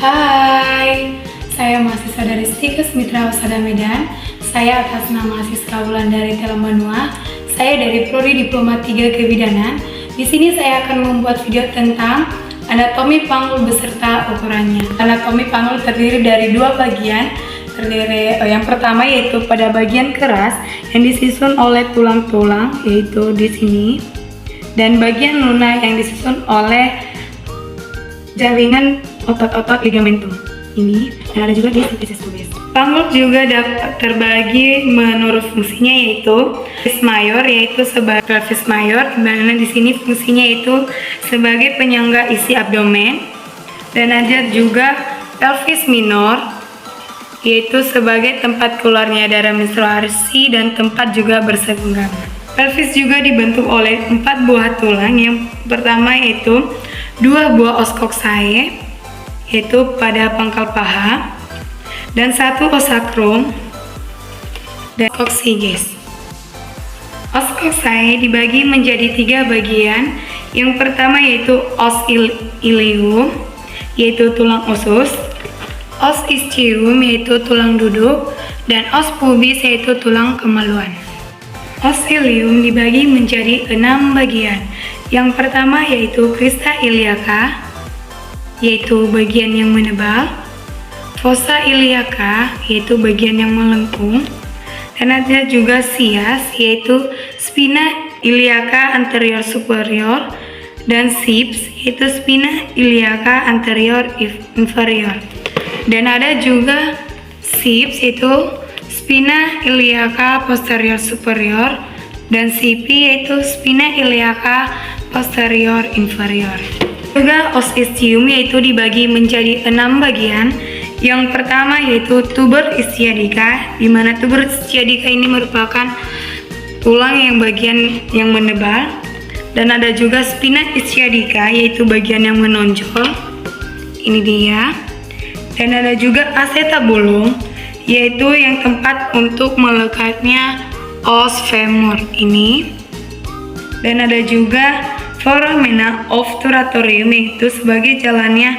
Hai, saya mahasiswa dari Stikes Mitra Husada Medan. Saya atas nama Siska Wulandari Telam Banua. Saya dari Prodi Diploma 3 Kebidanan. Di sini saya akan membuat video tentang anatomi panggul beserta ukurannya. Anatomi panggul terdiri dari dua bagian. Yang pertama yaitu pada bagian keras yang disusun oleh tulang-tulang, yaitu di sini, dan bagian lunak yang disusun oleh jaringan otot-otot ligamentum ini, dan ada juga di simphysis pubis. Panggul juga dapat terbagi menurut fungsinya, yaitu pelvis mayor yaitu sebagai pelvis mayor, di mana di sini fungsinya itu sebagai penyangga isi abdomen, dan ada juga pelvis minor yaitu sebagai tempat keluarnya darah menstruasi dan tempat juga bersenggama. Pelvis juga dibentuk oleh 4 buah tulang. Yang pertama yaitu 2 buah os coccyx yaitu pada pangkal paha, dan 1 os sacrum dan coccygeus. Os coccyx dibagi menjadi 3 bagian. Yang pertama yaitu os ilium yaitu tulang usus, os ischium yaitu tulang duduk, dan os pubis yaitu tulang kemaluan. Os ilium dibagi menjadi 6 bagian. Yang pertama yaitu crista iliaca yaitu bagian yang menebal, fossa iliaca yaitu bagian yang melengkung, dan ada juga sias yaitu spina iliaca anterior superior, dan sips yaitu spina iliaca anterior inferior, dan ada juga sips yaitu spina iliaca posterior superior, dan sipi yaitu spina iliaca posterior inferior. Juga os ischium yaitu dibagi menjadi 6 bagian. Yang pertama yaitu tuber ischiadica, di mana tuber ischiadica ini merupakan tulang yang bagian yang menebal, dan ada juga spina ischiadica yaitu bagian yang menonjol. Ini dia. Dan ada juga acetabulum yaitu yang tempat untuk melekatnya os femur ini. Dan ada juga foramina obturatorium yaitu sebagai jalannya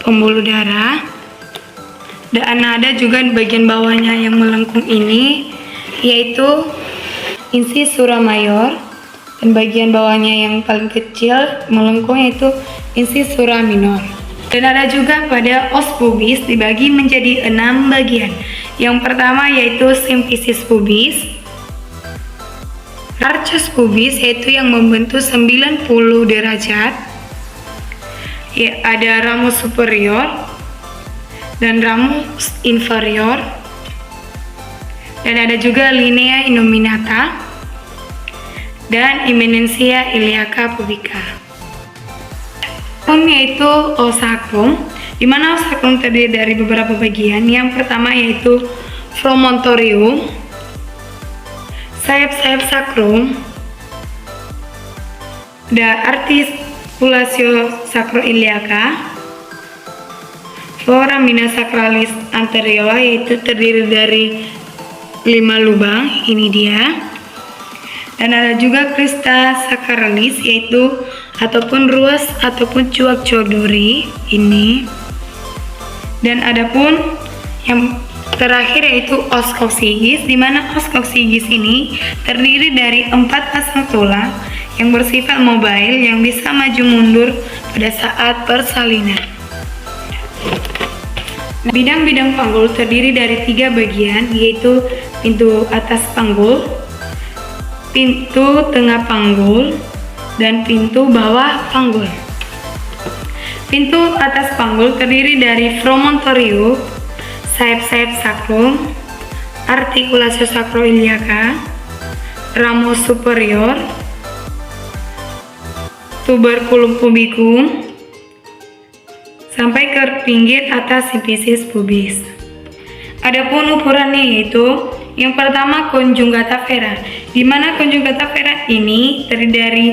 pembuluh darah. Dan ada juga di bagian bawahnya yang melengkung ini yaitu incisura mayor, dan bagian bawahnya yang paling kecil melengkung yaitu incisura minor. Dan ada juga pada os pubis dibagi menjadi 6 bagian. Yang pertama yaitu symphysis pubis, arcus pubis yaitu yang membentuk 90 derajat, ya, ada ramus superior dan ramus inferior, dan ada juga linea innominata dan eminentia iliaca pubica. Yaitu os sacrum, di mana os sacrum terdiri dari beberapa bagian. Yang pertama yaitu promontorium, sayap-sayap sacrum, ada articulatio sacroiliaca, foramina sacralis anterior yaitu terdiri dari 5 lubang, ini dia. Dan ada juga crista sacralis yaitu ataupun ruas ataupun cuak-cuak duri ini. Dan adapun yang terakhir yaitu os coccygeus, di mana os coccygeus ini terdiri dari 4 pasang tulang yang bersifat mobile yang bisa maju mundur pada saat persalinan. Bidang-bidang panggul terdiri dari 3 bagian, yaitu pintu atas panggul, pintu tengah panggul, dan pintu bawah panggul. Pintu atas panggul terdiri dari promontorium, sayap-sayap sacrum, articulatio sacroiliaca, ramus superior, tuberculum pubicum, sampai ke pinggir atas symphysis pubis. Adapun ukurannya yaitu yang pertama conjugata vera, di mana conjugata vera ini terdiri dari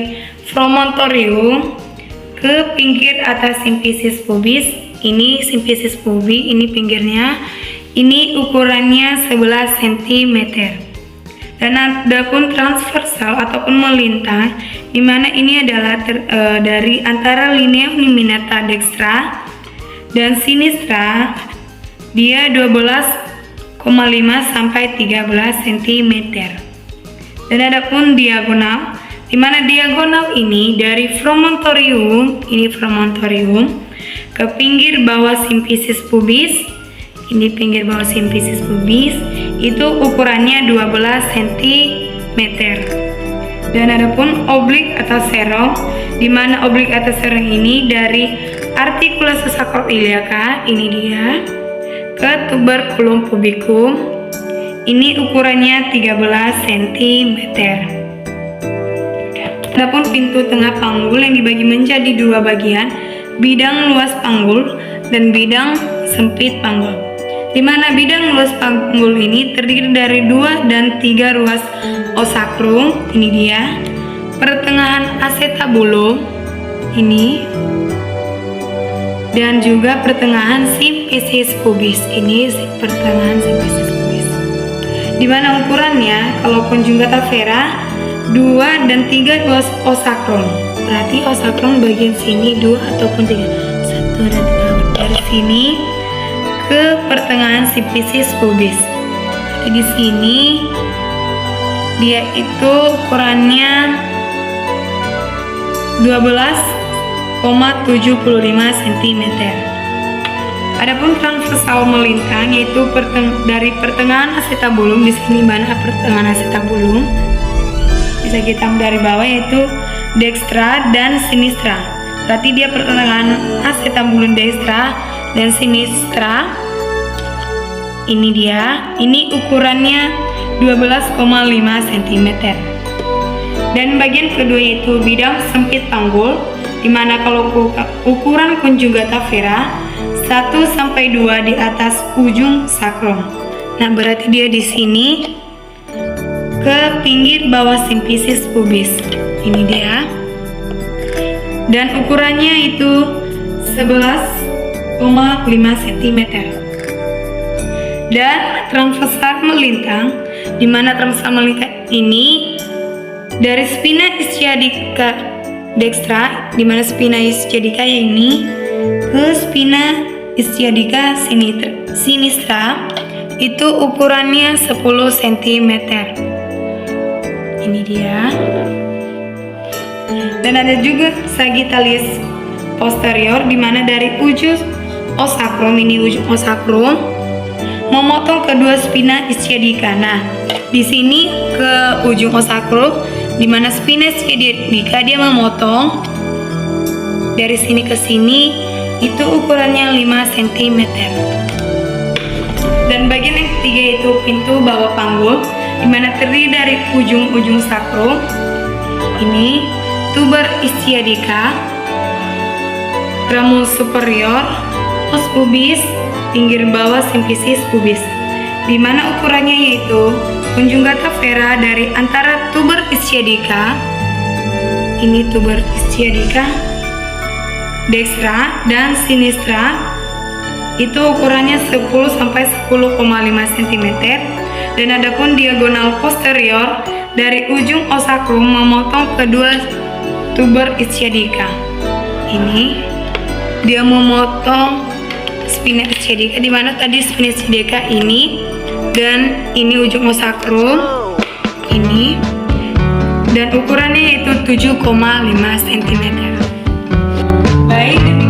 promontorium ke pinggir atas symphysis pubis. Ini symphysis pubis, ini pinggirnya. Ini ukurannya 11 cm. Dan adapun transversal ataupun melintang, di mana ini adalah dari antara linea innominata dextra dan sinistra dia 12,5 sampai 13 cm. Dan adapun diagonal, di mana diagonal ini dari promontorium, ini promontorium ke pinggir bawah simfisis pubis, ini pinggir bawah simfisis pubis, itu ukurannya 12 cm. Dan adapun oblik atau serong, di mana oblik atau serong ini dari artikulasi sacroiliaca, ini dia, ke tuberculum pubicum, ini ukurannya 13 cm. Adapun pintu tengah panggul yang dibagi menjadi dua bagian, bidang luas panggul dan bidang sempit panggul. Di mana bidang luas panggul ini terdiri dari 2 dan 3 ruas osakrum, ini dia, pertengahan acetabulum, ini, dan juga pertengahan simfisis pubis, ini pertengahan simfisis pubis. Di mana ukurannya, kalau conjugata vera 2 dan 3 ruas osakrum, berarti osakrum bagian sini 2 ataupun 3, 1 dan 3, dari sini ke pertengahan simfisis pubis. Jadi di sini dia itu ukurannya 12,75 cm. Adapun transversal melintang yaitu dari pertengahan acetabulum, di sini mana pertengahan acetabulum bisa kita dari bawah, yaitu dextra dan sinistra. Berarti dia pertengahan acetabulum dextra dan sinistra. Ini dia, ini ukurannya 12,5 cm. Dan bagian kedua yaitu bidang sempit panggul, dimana kalau ukuran conjugata vera 1 sampai 2 di atas ujung sakrum. Nah, berarti dia di sini ke pinggir bawah simfisis pubis. Ini dia. Dan ukurannya itu 11,5 cm. Dan transversal melintang, di mana transversal melintang ini dari spina ischiadica dextra, di mana spina ischiadica ini ke spina ischiadica sinistra, itu ukurannya 10 cm. Ini dia. Dan ada juga sagittalis posterior, di mana dari ujung osakrum, ini ujung osakrum memotong kedua spina ischiadica. Nah, di sini ke ujung osakrum, di mana spina ischiadica dia memotong dari sini ke sini, itu ukurannya 5 cm. Dan bagian yang ketiga itu pintu bawah panggul, di mana terdiri dari ujung-ujung sakrum, ini tuber ischiadica, ramus superior, os pubis, pinggir bawah simfisis pubis, di mana ukurannya yaitu conjugata vera dari antara tuber ischiadica, ini tuber ischiadica dextra dan sinistra, itu ukurannya 10 sampai 10,5 cm. Dan adapun diagonal posterior dari ujung osakrum memotong kedua tuber ischiadica. Ini dia memotong spina ischiadica, di mana tadi spina ischiadica ini dan ini ujung osakrum ini, dan ukurannya yaitu 7,5 cm. Baik.